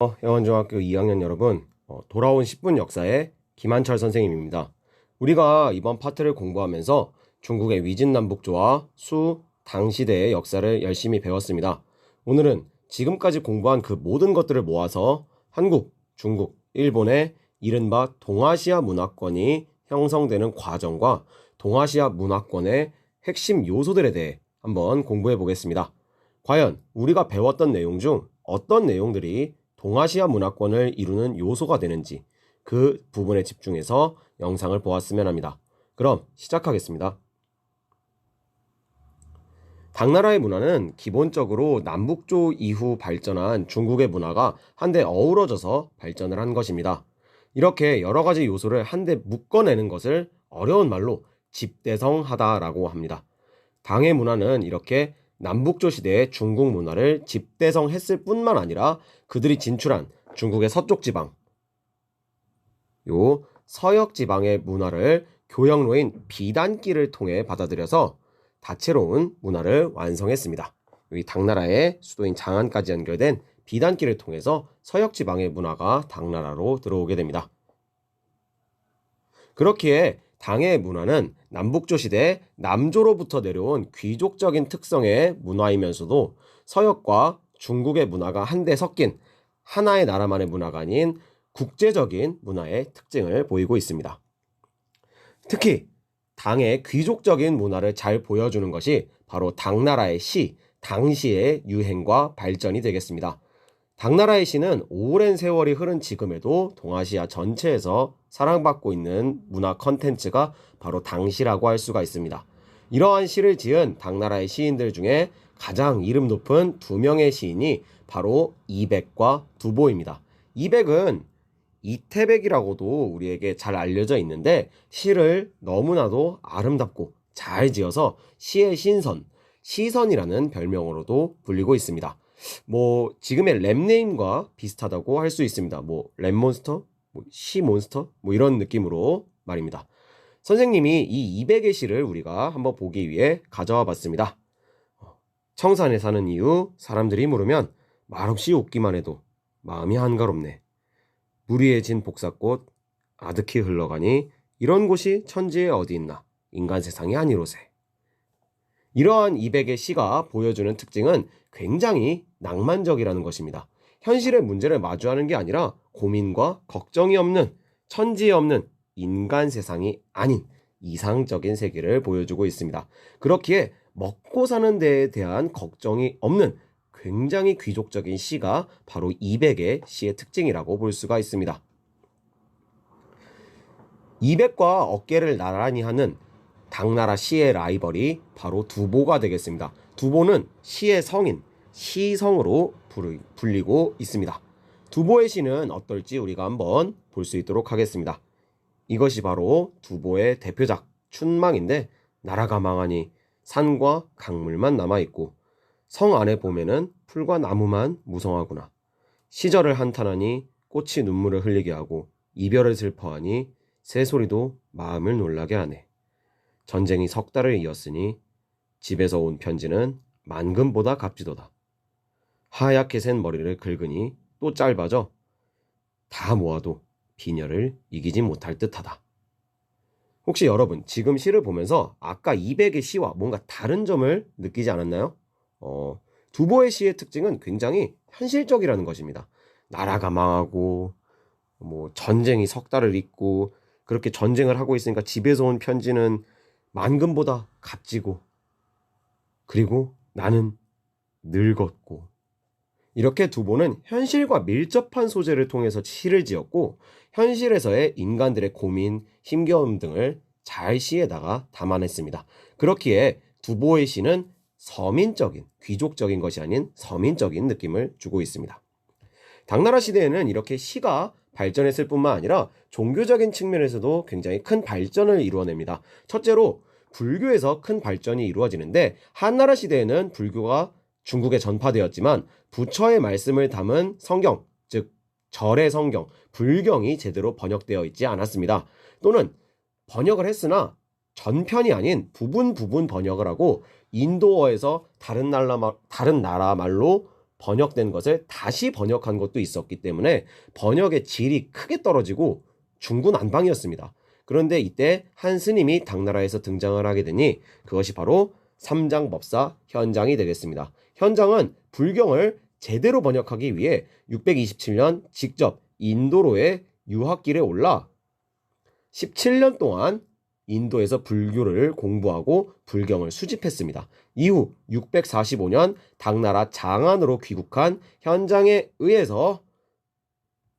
영원중학교 2학년 여러분, 돌아온 10분 역사의 김한철 선생님입니다. 우리가 이번 파트를 공부하면서 중국의 위진남북조와 수, 당 시대의 역사를 열심히 배웠습니다. 오늘은 지금까지 공부한 그 모든 것들을 모아서 한국, 중국, 일본의 이른바 동아시아 문화권이 형성되는 과정과 동아시아 문화권의 핵심 요소들에 대해 한번 공부해 보겠습니다. 과연 우리가 배웠던 내용 중 어떤 내용들이 동아시아 문화권을 이루는 요소가 되는지 그 부분에 집중해서 영상을 보았으면 합니다. 그럼 시작하겠습니다. 당나라의 문화는 기본적으로 남북조 이후 발전한 중국의 문화가 한데 어우러져서 발전을 한 것입니다. 이렇게 여러 가지 요소를 한데 묶어내는 것을 어려운 말로 집대성하다라고 합니다. 당의 문화는 이렇게 남북조 시대의 중국 문화를 집대성했을 뿐만 아니라 그들이 진출한 중국의 서쪽 지방, 요 서역 지방의 문화를 교역로인 비단길을 통해 받아들여서 다채로운 문화를 완성했습니다. 이 당나라의 수도인 장안까지 연결된 비단길을 통해서 서역 지방의 문화가 당나라로 들어오게 됩니다. 그렇기에 당의 문화는 남북조 시대 남조로부터 내려온 귀족적인 특성의 문화이면서도 서역과 중국의 문화가 한데 섞인 하나의 나라만의 문화가 아닌 국제적인 문화의 특징을 보이고 있습니다. 특히 당의 귀족적인 문화를 잘 보여주는 것이 바로 당나라의 시, 당시의 유행과 발전이 되겠습니다. 당나라의 시는 오랜 세월이 흐른 지금에도 동아시아 전체에서 사랑받고 있는 문화 컨텐츠가 바로 당시라고 할 수가 있습니다. 이러한 시를 지은 당나라의 시인들 중에 가장 이름 높은 두 명의 시인이 바로 이백과 두보입니다. 이백은 이태백이라고도 우리에게 잘 알려져 있는데 시를 너무나도 아름답고 잘 지어서 시의 신선, 시선이라는 별명으로도 불리고 있습니다. 지금의 랩네임과 비슷하다고 할 수 있습니다. 랩몬스터, 시몬스터, 이런 느낌으로 말입니다. 선생님이 이 200의 시를 우리가 한번 보기 위해 가져와 봤습니다. 청산에 사는 이유 사람들이 물으면 말없이 웃기만 해도 마음이 한가롭네. 물 위에 진 복사꽃 아득히 흘러가니 이런 곳이 천지에 어디 있나 인간 세상이 아니로세. 이러한 200의 시가 보여주는 특징은 굉장히 낭만적이라는 것입니다. 현실의 문제를 마주하는 게 아니라 고민과 걱정이 없는 천지에 없는 인간 세상이 아닌 이상적인 세계를 보여주고 있습니다. 그렇기에 먹고 사는 데에 대한 걱정이 없는 굉장히 귀족적인 시가 바로 200의 시의 특징이라고 볼 수가 있습니다. 200과 어깨를 나란히 하는 당나라 시의 라이벌이 바로 두보가 되겠습니다. 두보는 시의 성인, 시성으로 불리고 있습니다. 두보의 시는 어떨지 우리가 한번 볼 수 있도록 하겠습니다. 이것이 바로 두보의 대표작 춘망인데 나라가 망하니 산과 강물만 남아있고 성 안에 보면은 풀과 나무만 무성하구나. 시절을 한탄하니 꽃이 눈물을 흘리게 하고 이별을 슬퍼하니 새소리도 마음을 놀라게 하네. 전쟁이 석 달을 이었으니 집에서 온 편지는 만금보다 값지도다. 하얗게 센 머리를 긁으니 또 짧아져 다 모아도 비녀를 이기지 못할 듯하다. 혹시 여러분 지금 시를 보면서 아까 200의 시와 뭔가 다른 점을 느끼지 않았나요? 두보의 시의 특징은 굉장히 현실적이라는 것입니다. 나라가 망하고 전쟁이 석 달을 잇고 그렇게 전쟁을 하고 있으니까 집에서 온 편지는 만금보다 값지고 그리고 나는 늙었고 이렇게 두보는 현실과 밀접한 소재를 통해서 시를 지었고 현실에서의 인간들의 고민, 힘겨움 등을 잘 시에다가 담아냈습니다. 그렇기에 두보의 시는 서민적인, 귀족적인 것이 아닌 서민적인 느낌을 주고 있습니다. 당나라 시대에는 이렇게 시가 발전했을 뿐만 아니라 종교적인 측면에서도 굉장히 큰 발전을 이루어냅니다. 첫째로 불교에서 큰 발전이 이루어지는데 한나라 시대에는 불교가 중국에 전파되었지만 부처의 말씀을 담은 성경, 즉 절의 성경, 불경이 제대로 번역되어 있지 않았습니다. 또는 번역을 했으나 전편이 아닌 부분 번역을 하고 인도어에서 다른 나라 말로 번역된 것을 다시 번역한 것도 있었기 때문에 번역의 질이 크게 떨어지고 중구난방이었습니다. 그런데 이때 한 스님이 당나라에서 등장을 하게 되니 그것이 바로 삼장법사 현장이 되겠습니다. 현장은 불경을 제대로 번역하기 위해 627년 직접 인도로의 유학길에 올라 17년 동안 인도에서 불교를 공부하고 불경을 수집했습니다. 이후 645년 당나라 장안으로 귀국한 현장에 의해서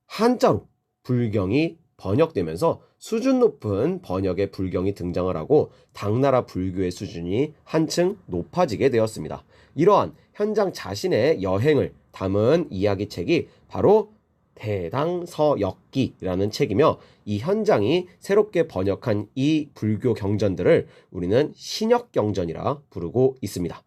한자로 불경이 번역되면서 수준 높은 번역의 불경이 등장을 하고 당나라 불교의 수준이 한층 높아지게 되었습니다. 이러한 현장 자신의 여행을 담은 이야기책이 바로 대당서역기라는 책이며 이 현장이 새롭게 번역한 이 불교 경전들을 우리는 신역경전이라 부르고 있습니다.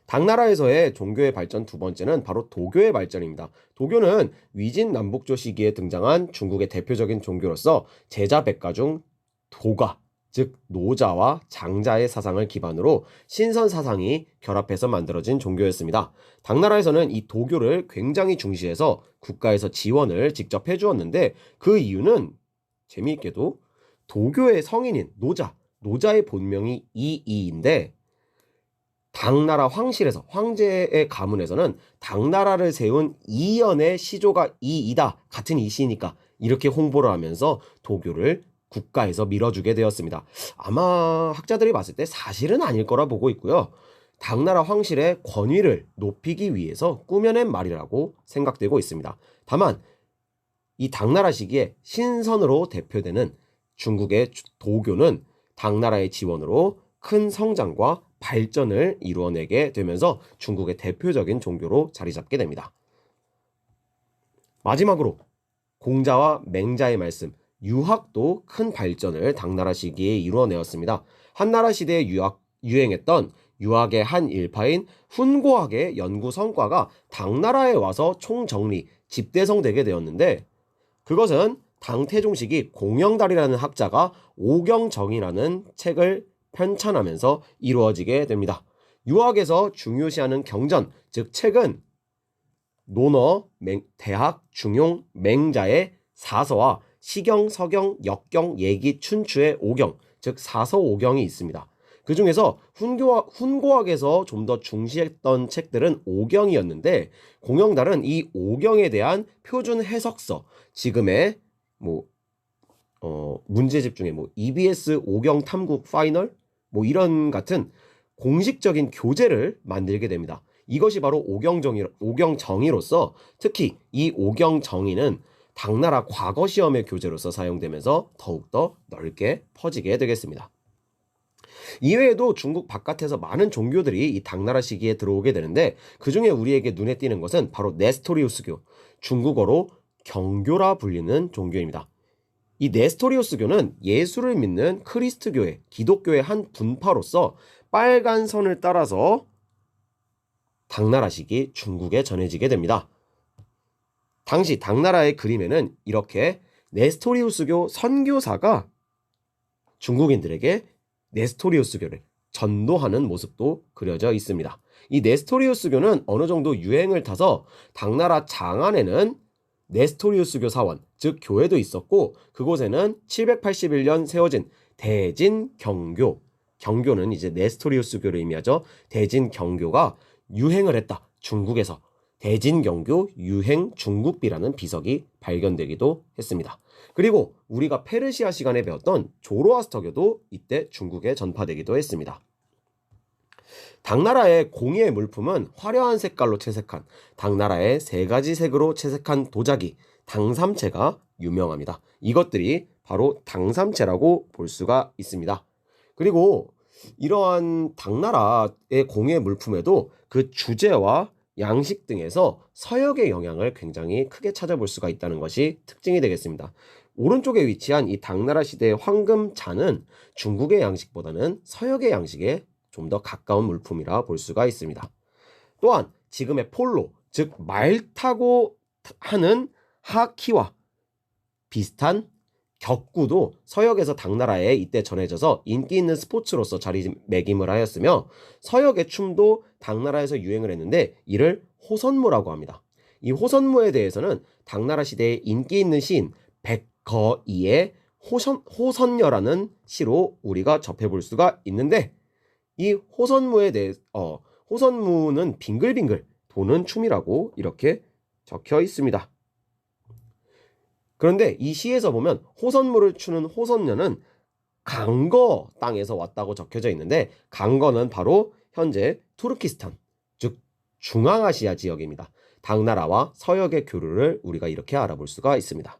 당나라에서의 종교의 발전 두 번째는 바로 도교의 발전입니다. 도교는 위진 남북조 시기에 등장한 중국의 대표적인 종교로서 제자 백가 중 도가, 즉 노자와 장자의 사상을 기반으로 신선 사상이 결합해서 만들어진 종교였습니다. 당나라에서는 이 도교를 굉장히 중시해서 국가에서 지원을 직접 해주었는데 그 이유는 재미있게도 도교의 성인인 노자의 본명이 이이인데 당나라 황실에서 황제의 가문에서는 당나라를 세운 이연의 시조가 이이다. 같은 이시니까 이렇게 홍보를 하면서 도교를 국가에서 밀어주게 되었습니다. 아마 학자들이 봤을 때 사실은 아닐 거라 보고 있고요. 당나라 황실의 권위를 높이기 위해서 꾸며낸 말이라고 생각되고 있습니다. 다만 이 당나라 시기에 신선으로 대표되는 중국의 도교는 당나라의 지원으로 큰 성장과 발전을 이루어내게 되면서 중국의 대표적인 종교로 자리 잡게 됩니다. 마지막으로 공자와 맹자의 말씀, 유학도 큰 발전을 당나라 시기에 이루어내었습니다. 한나라 시대에 유행했던 유학의 한 일파인 훈고학의 연구 성과가 당나라에 와서 총정리, 집대성되게 되었는데 그것은 당태종식이 공영달이라는 학자가 오경정이라는 책을 편찬하면서 이루어지게 됩니다. 유학에서 중요시하는 경전, 즉 책은 논어, 대학, 중용, 맹자의 사서와 시경, 서경, 역경, 예기, 춘추의 오경, 즉 사서 오경이 있습니다. 그 중에서 훈고학에서 좀 더 중시했던 책들은 오경이었는데 공영달은 이 오경에 대한 표준 해석서, 지금의 문제집 중에 EBS 오경 탐구 파이널 이런 같은 공식적인 교재를 만들게 됩니다. 이것이 바로 오경정의로서 특히 이 오경정의는 당나라 과거 시험의 교재로서 사용되면서 더욱더 넓게 퍼지게 되겠습니다. 이외에도 중국 바깥에서 많은 종교들이 이 당나라 시기에 들어오게 되는데 그 중에 우리에게 눈에 띄는 것은 바로 네스토리우스교, 중국어로 경교라 불리는 종교입니다. 이 네스토리우스교는 예수를 믿는 크리스트교회, 기독교의 한 분파로서 빨간 선을 따라서 당나라 시기 중국에 전해지게 됩니다. 당시 당나라의 그림에는 이렇게 네스토리우스교 선교사가 중국인들에게 네스토리우스교를 전도하는 모습도 그려져 있습니다. 이 네스토리우스교는 어느 정도 유행을 타서 당나라 장안에는 네스토리우스교 사원, 즉 교회도 있었고 그곳에는 781년 세워진 대진경교, 경교는 이제 네스토리우스교를 의미하죠. 대진경교가 유행을 했다. 중국에서 대진경교 유행 중국비라는 비석이 발견되기도 했습니다. 그리고 우리가 페르시아 시간에 배웠던 조로아스터교도 이때 중국에 전파되기도 했습니다. 당나라의 공예 물품은 화려한 색깔로 채색한 당나라의 세 가지 색으로 채색한 도자기 당삼채가 유명합니다. 이것들이 바로 당삼채라고 볼 수가 있습니다. 그리고 이러한 당나라의 공예 물품에도 그 주제와 양식 등에서 서역의 영향을 굉장히 크게 찾아볼 수가 있다는 것이 특징이 되겠습니다. 오른쪽에 위치한 이 당나라 시대의 황금잔은 중국의 양식보다는 서역의 양식에 좀 더 가까운 물품이라 볼 수가 있습니다. 또한 지금의 폴로, 즉 말 타고 하는 하키와 비슷한 격구도 서역에서 당나라에 이때 전해져서 인기 있는 스포츠로서 자리매김을 하였으며 서역의 춤도 당나라에서 유행을 했는데 이를 호선무라고 합니다. 이 호선무에 대해서는 당나라 시대에 인기 있는 시인 백거이의 호선녀라는 시로 우리가 접해볼 수가 있는데 이 호선무는 빙글빙글 도는 춤이라고 이렇게 적혀 있습니다. 그런데 이 시에서 보면 호선무를 추는 호선녀는 강거 땅에서 왔다고 적혀져 있는데 강거는 바로 현재 투르키스탄, 즉 중앙아시아 지역입니다. 당나라와 서역의 교류를 우리가 이렇게 알아볼 수가 있습니다.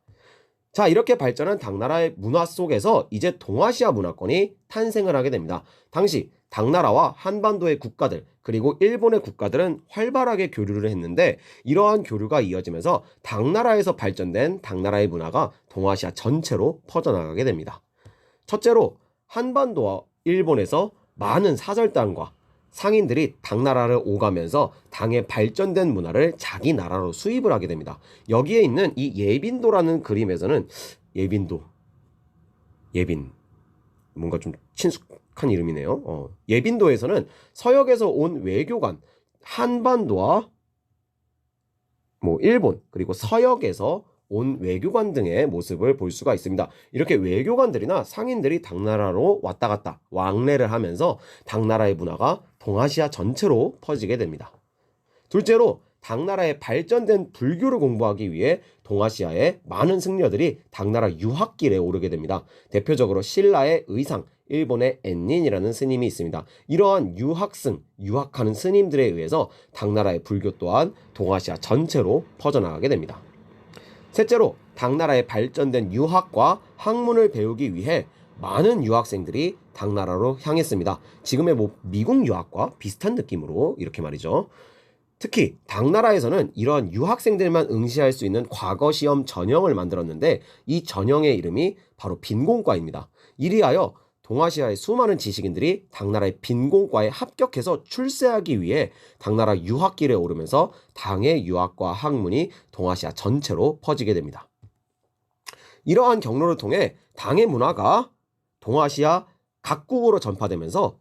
자, 이렇게 발전한 당나라의 문화 속에서 이제 동아시아 문화권이 탄생을 하게 됩니다. 당시 당나라와 한반도의 국가들 그리고 일본의 국가들은 활발하게 교류를 했는데 이러한 교류가 이어지면서 당나라에서 발전된 당나라의 문화가 동아시아 전체로 퍼져나가게 됩니다. 첫째로 한반도와 일본에서 많은 사절단과 상인들이 당나라를 오가면서 당의 발전된 문화를 자기 나라로 수입을 하게 됩니다. 여기에 있는 이 예빈도라는 그림에서는 예빈 뭔가 좀 친숙한 이름이네요. 예빈도에서는 서역에서 온 외교관 한반도와 일본 그리고 서역에서 온 외교관 등의 모습을 볼 수가 있습니다. 이렇게 외교관들이나 상인들이 당나라로 왔다 갔다 왕래를 하면서 당나라의 문화가 동아시아 전체로 퍼지게 됩니다. 둘째로 당나라의 발전된 불교를 공부하기 위해 동아시아의 많은 승려들이 당나라 유학길에 오르게 됩니다. 대표적으로 신라의 의상, 일본의 엔닌이라는 스님이 있습니다. 이러한 유학하는 스님들에 의해서 당나라의 불교 또한 동아시아 전체로 퍼져나가게 됩니다. 셋째로 당나라의 발전된 유학과 학문을 배우기 위해 많은 유학생들이 당나라로 향했습니다. 지금의 미국 유학과 비슷한 느낌으로 이렇게 말이죠. 특히 당나라에서는 이런 유학생들만 응시할 수 있는 과거 시험 전형을 만들었는데 이 전형의 이름이 바로 빈공과입니다. 이리하여 동아시아의 수많은 지식인들이 당나라의 빈공과에 합격해서 출세하기 위해 당나라 유학길에 오르면서 당의 유학과 학문이 동아시아 전체로 퍼지게 됩니다. 이러한 경로를 통해 당의 문화가 동아시아 각국으로 전파되면서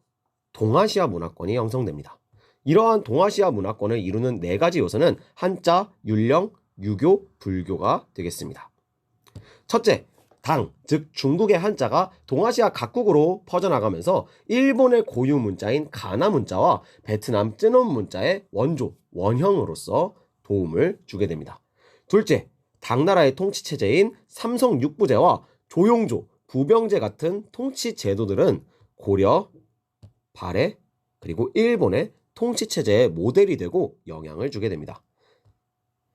동아시아 문화권이 형성됩니다. 이러한 동아시아 문화권을 이루는 네 가지 요소는 한자, 율령, 유교, 불교가 되겠습니다. 첫째, 당, 즉 중국의 한자가 동아시아 각국으로 퍼져나가면서 일본의 고유 문자인 가나 문자와 베트남 쯔놈 문자의 원형으로서 도움을 주게 됩니다. 둘째, 당나라의 통치 체제인 삼성 육부제와 조용조, 부병제 같은 통치 제도들은 고려, 발해, 그리고 일본의 통치 체제의 모델이 되고 영향을 주게 됩니다.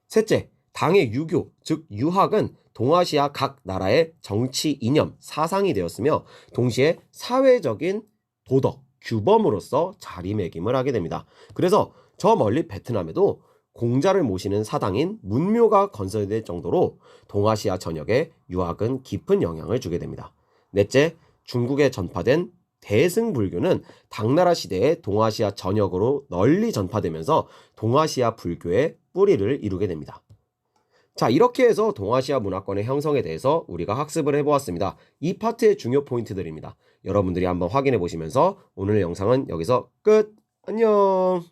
셋째, 당의 유교, 즉 유학은 동아시아 각 나라의 정치 이념, 사상이 되었으며 동시에 사회적인 도덕, 규범으로서 자리매김을 하게 됩니다. 그래서 저 멀리 베트남에도 공자를 모시는 사당인 문묘가 건설될 정도로 동아시아 전역에 유학은 깊은 영향을 주게 됩니다. 넷째, 중국에 전파된 대승불교는 당나라 시대에 동아시아 전역으로 널리 전파되면서 동아시아 불교의 뿌리를 이루게 됩니다. 자, 이렇게 해서 동아시아 문화권의 형성에 대해서 우리가 학습을 해보았습니다. 이 파트의 중요 포인트들입니다. 여러분들이 한번 확인해 보시면서 오늘 영상은 여기서 끝! 안녕!